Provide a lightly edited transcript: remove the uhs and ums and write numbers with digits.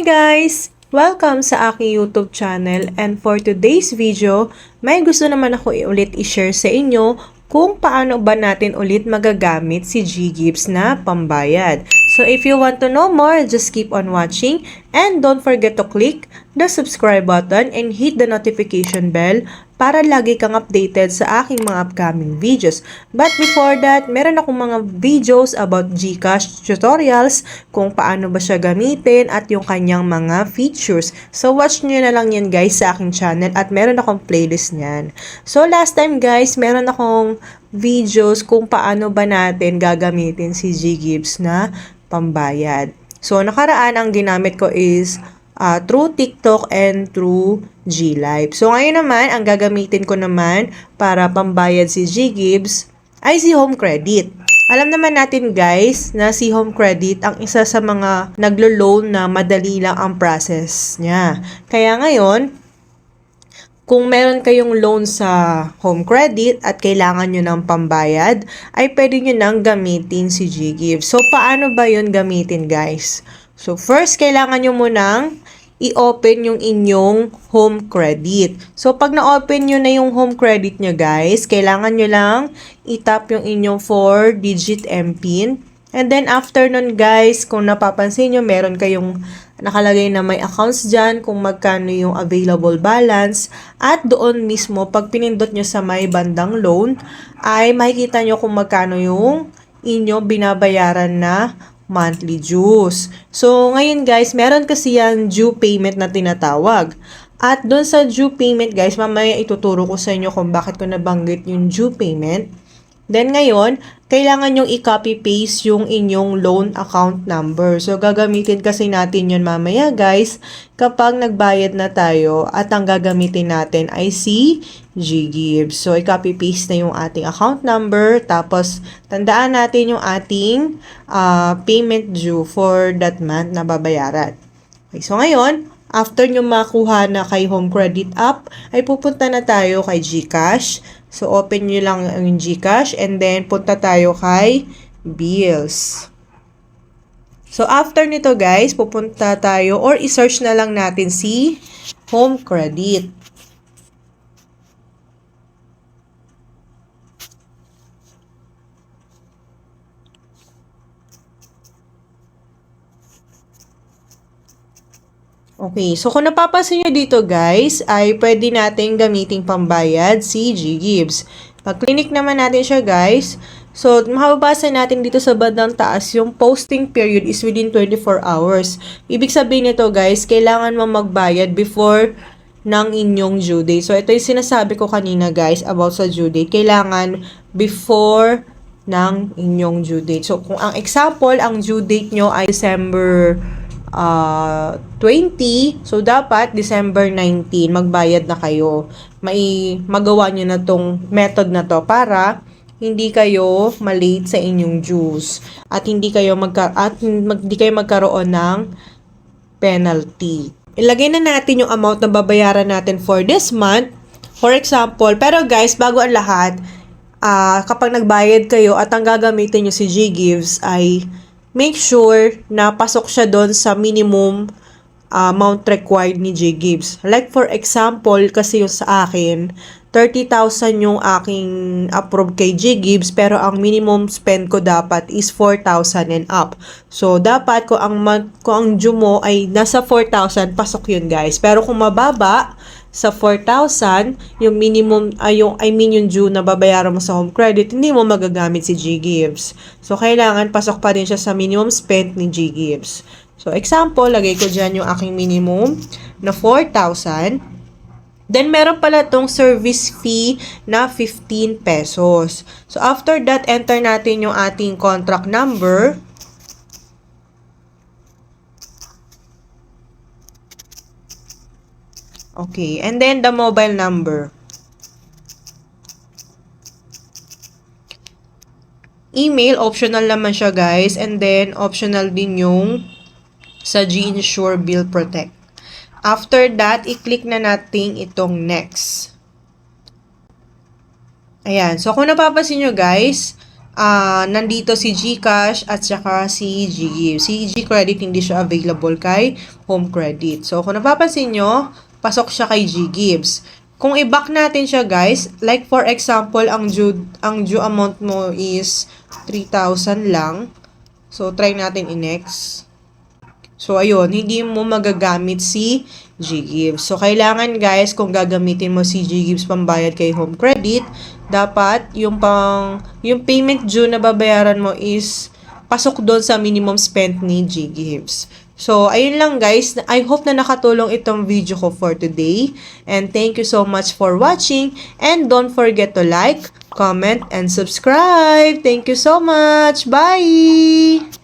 guys! Welcome sa aking YouTube channel, and for today's video, may gusto naman ako ulit i-share sa inyo kung paano ba natin ulit magagamit si GGives na pambayad. So if you want to know more, just keep on watching and don't forget to click the subscribe button and hit the notification bell para lagi kang updated sa aking mga upcoming videos. But before that, meron akong mga videos about GCash tutorials, kung paano ba siya gamitin at yung kanyang mga features. So watch nyo na lang yan guys sa aking channel at meron akong playlist niyan. So last time guys, meron akong videos kung paano ba natin gagamitin si GGives na pambayad. So nakaraan ang ginamit ko is through TikTok and through GLive. So ngayon naman, ang gagamitin ko naman para pambayad si GGives ay si Home Credit. Alam naman natin guys na si Home Credit ang isa sa mga naglo-loan na madali lang ang process niya. Kaya ngayon, kung meron kayong loan sa Home Credit at kailangan nyo ng pambayad, ay pwede nyo nang gamitin si GGives. So paano ba yun gamitin guys? So first, kailangan nyo munang i-open yung inyong Home Credit. So, pag na-open nyo na yung Home Credit nyo, guys, kailangan nyo lang i-tap yung inyong 4-digit MPIN. And then, after nun, guys, kung napapansin nyo, meron kayong nakalagay na may accounts dyan, kung magkano yung available balance. At doon mismo, pag pinindot nyo sa may bandang loan, ay makikita nyo kung magkano yung inyong binabayaran na monthly dues. So, ngayon guys, meron kasi yan due payment na tinatawag. At doon sa due payment guys, mamaya ituturo ko sa inyo kung bakit ko nabanggit yung due payment. Then ngayon, kailangan yung i-copy-paste yung inyong loan account number. So, gagamitin kasi natin yun mamaya guys kapag nagbayad na tayo at ang gagamitin natin ay si GGives. So, i-copy-paste na yung ating account number. Tapos, tandaan natin yung ating payment due for that month na babayaran. Okay, so ngayon, after nyo makuha na kay Home Credit app, ay pupunta na tayo kay GCash. So, open nyo lang yung GCash and then punta tayo kay Bills. So, after nito guys, pupunta tayo or i-search na lang natin si Home Credit. Okay, so kung napapansin nyo dito guys, ay pwede natin gamiting pambayad si GGives. Pag-click naman natin siya guys, so makababasa natin dito sa bandang taas, yung posting period is within 24 hours. Ibig sabihin nito guys, kailangan mo magbayad before ng inyong due date. So ito yung sinasabi ko kanina guys about sa due date. Kailangan before ng inyong due date. So kung ang example, ang due date nyo ay December 20, so dapat December 19 magbayad na kayo. Magawa nyo na tong method na to para hindi kayo malate sa inyong dues at hindi kayo magkaroon ng penalty. Ilagay na natin yung amount na babayaran natin for this month. For example, pero guys, bago ang lahat, kapag nagbayad kayo at ang gagamitin nyo si GGives ay make sure na pasok siya doon sa minimum amount required ni GGives. Like for example, kasi yung sa akin, 30,000 yung aking approve kay GGives, pero ang minimum spend ko dapat is 4,000 and up. So, dapat kung ang due mo ay nasa 4,000, pasok yun guys. Pero kung mababa sa 4,000, yung minimum, yung due na babayaran mo sa Home Credit, hindi mo magagamit si GGives. So, kailangan pasok pa rin siya sa minimum spend ni GGives. So, example, lagay ko dyan yung aking minimum na 4,000. Then, meron pala tong service fee na 15 pesos. So, after that, enter natin yung ating contract number. Okay, and then the mobile number. Email, optional naman siya guys. And then, optional din yung sa GInsure Bill Protect. After that, i-click na natin itong next. Ayan. So, kung napapansin nyo guys, nandito si GCash at saka si GGives. Si GCredit hindi siya available kay Home Credit. So, kung napapansin nyo, pasok siya kay GGives. Kung i-back natin siya, guys, like for example, ang due amount mo is 3,000 lang. So, try natin i-next. So, ayun, hindi mo magagamit si GGives. So, kailangan guys, kung gagamitin mo si GGives pambayad kay Home Credit, dapat yung payment due na babayaran mo is pasok doon sa minimum spend ni GGives. So, ayun lang guys. I hope na nakatulong itong video ko for today. And thank you so much for watching. And don't forget to like, comment, and subscribe. Thank you so much. Bye!